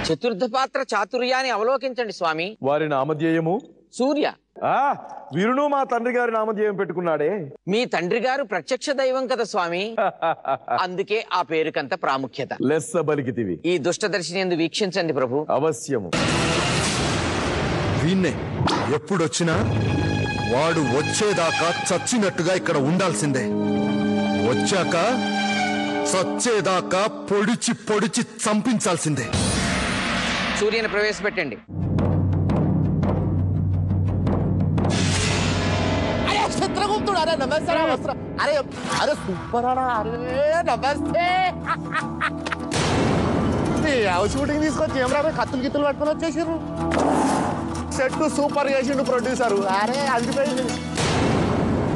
చతుర్థ పాత్ర చాతుర్యాన్ని అవలోకించండి స్వామి. వారి నామధేయము సూర్య. వీరును మా తండ్రి గారి నామధేయం పెట్టుకున్నాడే. మీ తండ్రి గారు ప్రత్యక్ష దైవం కదా స్వామి, అందుకే ఆ పేరుకంత ప్రాముఖ్యత. లెస్స బలికితివి. ఈ దుష్టదర్శిని యందు వీక్షించండి ప్రభు. అవశ్యము. వీణ్ణే ఎప్పుడొచ్చినా వాడు వచ్చేదాకా చచ్చినట్టుగా ఇక్కడ ఉండాల్సిందే. వచ్చాక చచ్చేదాకా పొడిచి పొడిచి చంపించాల్సిందే. సూర్యుని ప్రవేశపెట్టండి. చిత్రగుప్తుడు అరే నమస్తే. అరే అరే సూపర్ అడా. అరే నమస్తే. షూటింగ్ తీసుకొచ్చి ఏమరా కత్తులు గిత్తులు పట్టుకొని వచ్చేసారు. సెట్ సూపర్ చేసిండు ప్రొడ్యూసర్. అరే అదిపోయింది.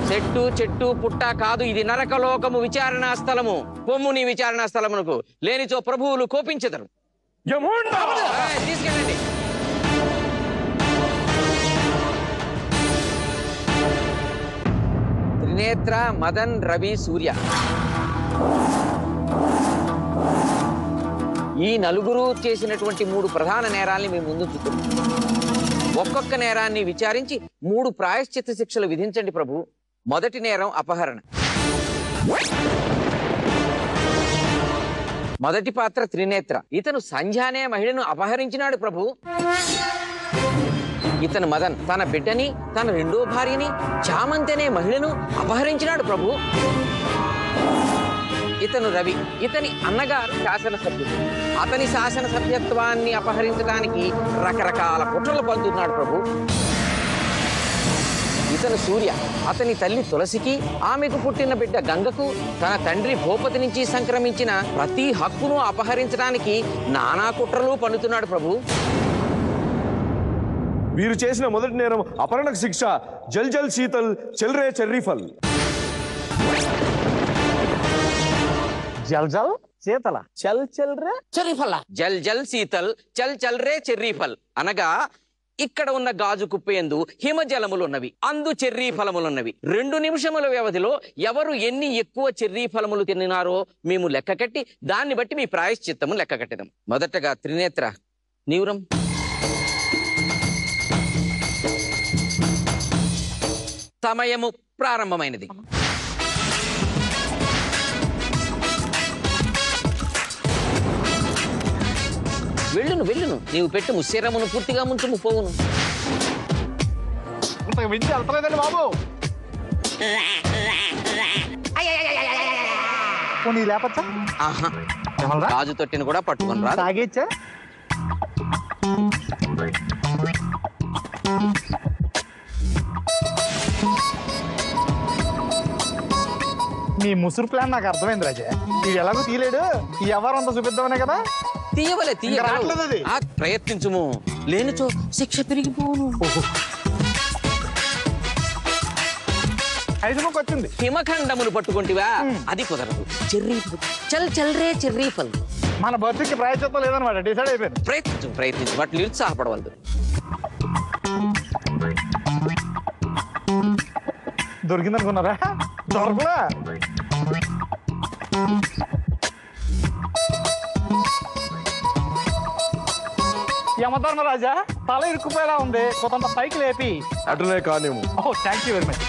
చెట్టు చెట్టు పుట్ట కాదు, ఇది నరకలోకము, విచారణా స్థలము. పొమ్ముని విచారణా స్థలమునకు, లేనిచో ప్రభువులు కోపించెదరు. తీసుకెళ్ళండి. త్రినేత్ర, మదన్, రవి, సూర్య ఈ నలుగురు చేసినటువంటి 3 ప్రధాన నేరాల్ని మేము ముందు చూద్దాం. ఒక్కొక్క నేరాన్ని విచారించి 3 ప్రాయశ్చిత్త శిక్షలు విధించండి ప్రభు. మొదటి నేరం అపహరణ. మొదటి పాత్ర త్రినేత్ర. ఇతను సంధ్యానే మహిళను అపహరించినాడు ప్రభు. ఇతను మదన్, తన బిడ్డని, తన రెండో భార్యని, చామంతనే మహిళను అపహరించినాడు ప్రభు. ఇతను రవి, ఇతని అన్నగారు శాసనసభ్యుడు. అతని శాసనసభ్యత్వాన్ని అపహరించడానికి రకరకాల కుట్రలు పలుతున్నాడు ప్రభు. ఇతను సూర్య, అతని తల్లి తులసికి, ఆమెకు పుట్టిన బిడ్డ గంగకు, తన తండ్రి భూపతి నుంచి సంక్రమించిన ప్రతి హక్కును అపహరించడానికి నానా కుట్రలు పన్నుతున్నాడు ప్రభు. వీరు చేసిన మొదటి నేరం అపహరణకు శిక్ష జల్ జల్ శీతల్ చెల్రే చెర్రీఫల్. జల్ జల్ శీతల చల్ చల్ రే చెర్రీఫల్. జల్ జల్ శీతల్ చల్ చల్ రే చెర్రీఫల్ అనగా ఇక్కడ ఉన్న గాజు కుప్పయందు హిమజలములున్నవి, అందు చెర్రీ ఫలములున్నవి. 2 నిమిషముల వ్యవధిలో ఎవరు ఎన్ని ఎక్కువ చెర్రీ ఫలములు తిన్నారో మేము లెక్క కట్టి దాన్ని బట్టి మీ ప్రాయశ్చిత్తము లెక్క కట్టదాం. మొదటగా త్రినేత్ర, నీవురం. సమయము ప్రారంభమైనది. వెళ్ళును వెళ్ళును, నీవు పెట్టుము, శరమును పూర్తిగా ముంచుము, పోవును. మించి వెళ్తలేదండి బాబు. లేపచ్చా? ఆహా, రాజు తొట్టిని కూడా పట్టుకొని రా. తాగేచ్చా? నీ ముసురు ప్లాన్ నాకు అర్థమైంది రాజా. ఇది ఎలాగో తీయలేడు, ఈ ఎవరు అంత చూపిద్దామనే కదా. తీయవలే, ప్రయత్నించుము, లేనిచో శిక్ష పెరిగిపోను. ఐదుముకు వచ్చింది. హిమఖండమును పట్టుకుంటివా? అది కుదరదు. చెర్రీ చల్ చల్ రే చెర్రీఫల్. మన బతుకి ప్రాయచిత్తం లేదనమాట, డిసైడ్ అయిపోయింది. ప్రయత్నించు వాటిని నిరుత్సాహపడవద్దు. దొరికిందనుకున్నారా? దొరకలా. యమధర్మరాజా, తల ఇరుక్కుపోయేలా ఉంది, కొంత పైకి లేపి. అటునే కానేమో. ఓ థ్యాంక్ యూ వెరీ మచ్.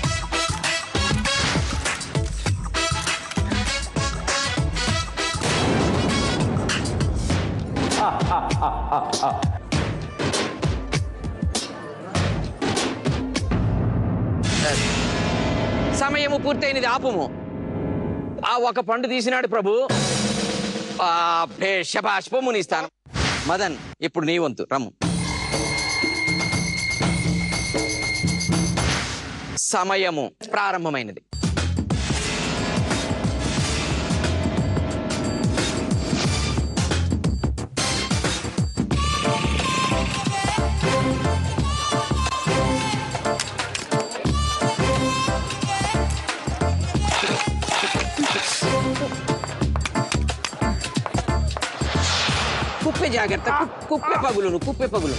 సమయము పూర్తయినది, ఆపుము. ఆ ఒక పండు తీసినాడు ప్రభు. శభాష్, పొమ్ముని ఇస్తాను. మదన్, ఇప్పుడు నీ వంతు, రమ్ము. సమయము ప్రారంభమైనది. కుప్పే జాగ్రత్త, కుప్పే పగులును, కుప్పే పగులు.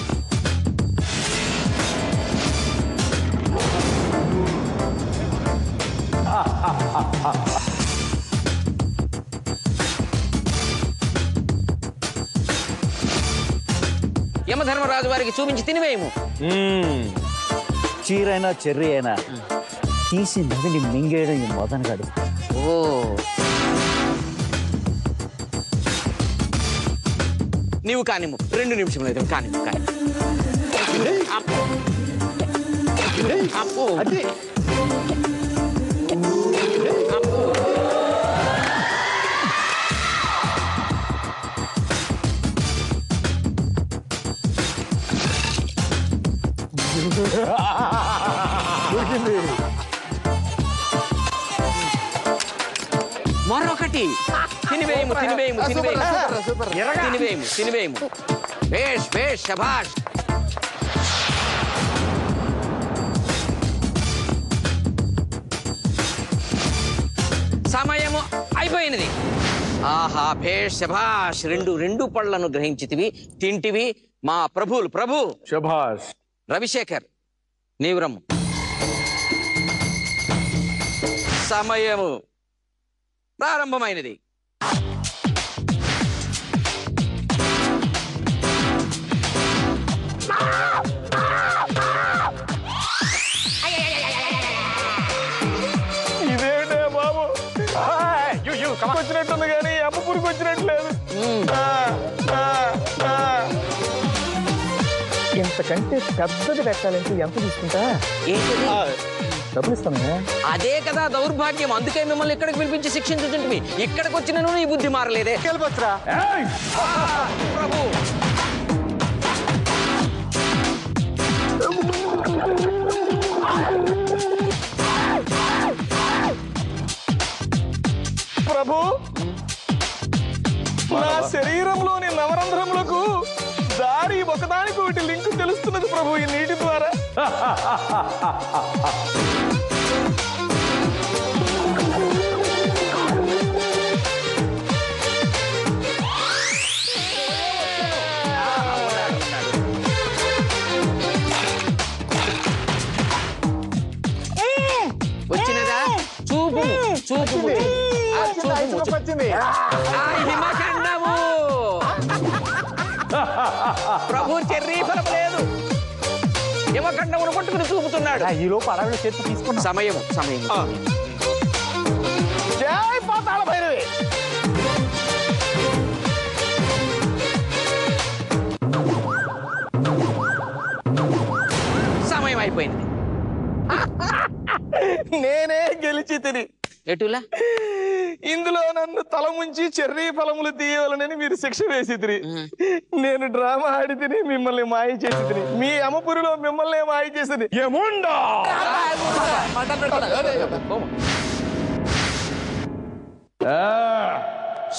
యమధర్మరాజు వారికి చూపించి తినివేయము. చీరైనా చెర్రీ అయినా తీసి నదిని మింగేయడం ఈ మదనగాడు. ఓ నీవు కానిము, 2 నిమిషములు అయితే కానిము. మరొకటి తినివేయము. బేష్ శభాష్. సమయము అయిపోయినది. ఆహా భేష్ శభాష్. 2 పళ్ళను గ్రహించితివి, తింటివి. మా ప్రభు శభాష్. రవిశేఖర్ నీవు రమ్ము. సమయము ప్రారంభమైనది. ఇదేంటే బాబు, వచ్చినట్టుంది కానీ అమ్మ పురుగు వచ్చినట్లేదు. ఎంతకంటే పెద్దది పెట్టాలంటే ఎంత తీసుకుంటా? డబ్బులు ఇస్తాను. అదే కదా దౌర్భాగ్యం. అందుకే మిమ్మల్ని ఇక్కడికి పిలిపించి శిక్షించుంటుంది. ఇక్కడికి వచ్చిన నీ బుద్ధి మారలేదే. ప్రభు ప్రభు, నా శరీరంలోని నవరంధ్రములకు దారి ఒకదానికి ఒకటి లింక్ తెలుస్తున్నది ప్రభు ఈ నీటి ద్వారా. వచ్చినదా? చూపు హిమఖండము. ప్రభు చెర్రీ ఫలం లేదు, హిమఖండమును పట్టుకుని చూపుతున్నాడు. ఈ లోపు అడవిలో చేతి తీసుకున్నా. సమయం జై పాతాళ భైరవి. సమయం అయిపోయింది. నేనే గెలిచి తిని ఎటులా ఇందులో నన్ను తల ముంచి చెర్రీ ఫలములు తీయవలనని మీరు శిక్ష వేసి తిని, నేను డ్రామా ఆడి తిని మిమ్మల్ని మాయ చేసి తిని, మీ అమ్మపురిలో మిమ్మల్ని మాయ చేసింది యముండా.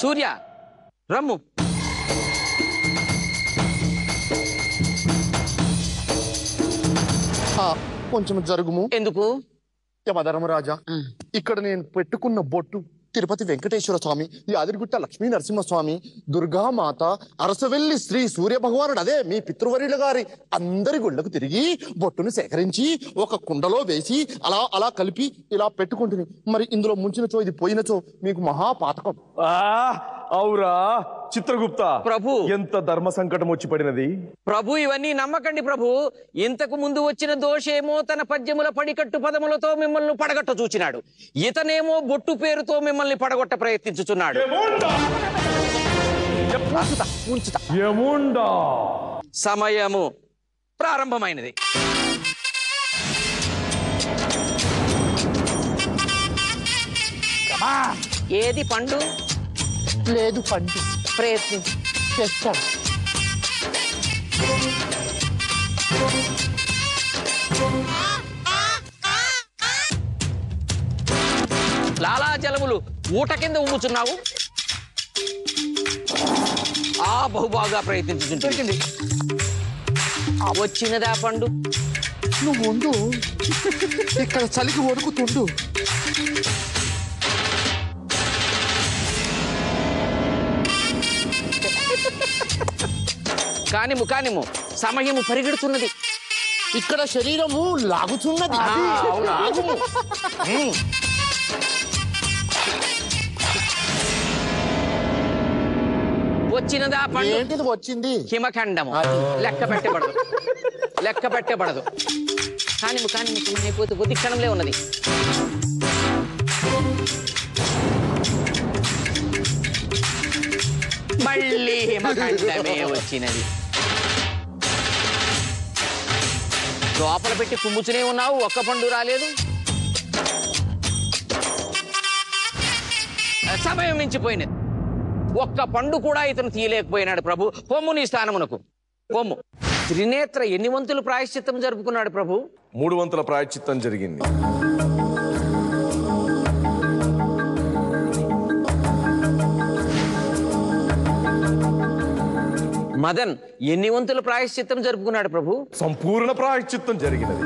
సూర్య రమ్ము. కొంచెం జరుగుము. ఎందుకు? యమధర్మరాజా, ఇక్కడ నేను పెట్టుకున్న బొట్టు తిరుపతి వెంకటేశ్వర స్వామి, యాదగిరిగుట్ట లక్ష్మీ నరసింహస్వామి, దుర్గామాత, అరసవెల్లి శ్రీ సూర్య భగవానుడు, అదే మీ పితృవర్యుల గారి అందరి గుళ్ళకు తిరిగి బొట్టును సేకరించి ఒక కుండలో వేసి అలా అలా కలిపి ఇలా పెట్టుకుంటుంది. మరి ఇందులో ముంచినచో ఇది పోయినచో మీకు మహాపాతకం. అవురా చిత్రగుప్త ప్రభు, ఎంత ధర్మ సంకటం వచ్చి పడినది ప్రభు. ఇవన్నీ నమ్మకండి ప్రభు. ఇంతకు ముందు వచ్చిన దోషేమో తన పద్యముల పడికట్టు పదములతో మిమ్మల్ని పడగొట్ట చూచినాడు. ఇతనేమో బొట్టు పేరుతో మిమ్మల్ని పడగొట్ట ప్రయత్నించుచున్నాడు. సమయము ప్రారంభమైనది. ఏది పండు? లేదు పండు. ప్రయత్నం చేస్తాను. లాలాజలములు ఊట కింద ఉమ్ముచున్నావు. బహుబాగా ప్రయత్నించుంటుంది. వచ్చినదా పండు? నువ్వు ఉండు, ఇక్కడ చలికి వణుకుతుండు. కానిము సమయము పరిగెడుతున్నది. ఇక్కడ శరీరము లాగుతున్నది. వచ్చినదా పండు? ఏంటిది వచ్చింది? హిమఖండము. అది. లెక్క పెట్టబడదు. కానీ అయిపోతే కొద్ది క్షణంలో ఉన్నది. మళ్ళీ హిమఖండమే వచ్చినది. లోపల పెట్టి కుమ్ముచునే ఉన్నావు, ఒక్క పండు రాలేదు. సమయం మించిపోయినది. ఒక్క పండు కూడా ఇతను తీయలేకపోయినాడు. ప్రభు, పొమ్ము నీ స్థానమునకు, పొమ్ము. త్రినేత్ర ఎన్ని వంతులు ప్రాయశ్చిత్తం జరుపుకున్నాడు ప్రభు? 3 వంతుల ప్రాయశ్చిత్తం జరిగింది. మదన్ ఎన్ని వంతుల ప్రాయశ్చిత్తం జరుపుకున్నాడు ప్రభు? సంపూర్ణ ప్రాయశ్చిత్తం జరిగినది.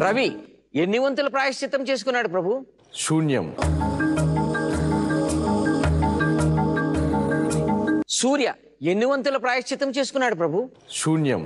రవి ఎన్ని వంతుల ప్రాయశ్చిత్తం చేసుకున్నాడు ప్రభు? శూన్యం. సూర్య ఎన్ని వంతుల ప్రాయశ్చిత్తం చేసుకున్నాడు ప్రభు? శూన్యం.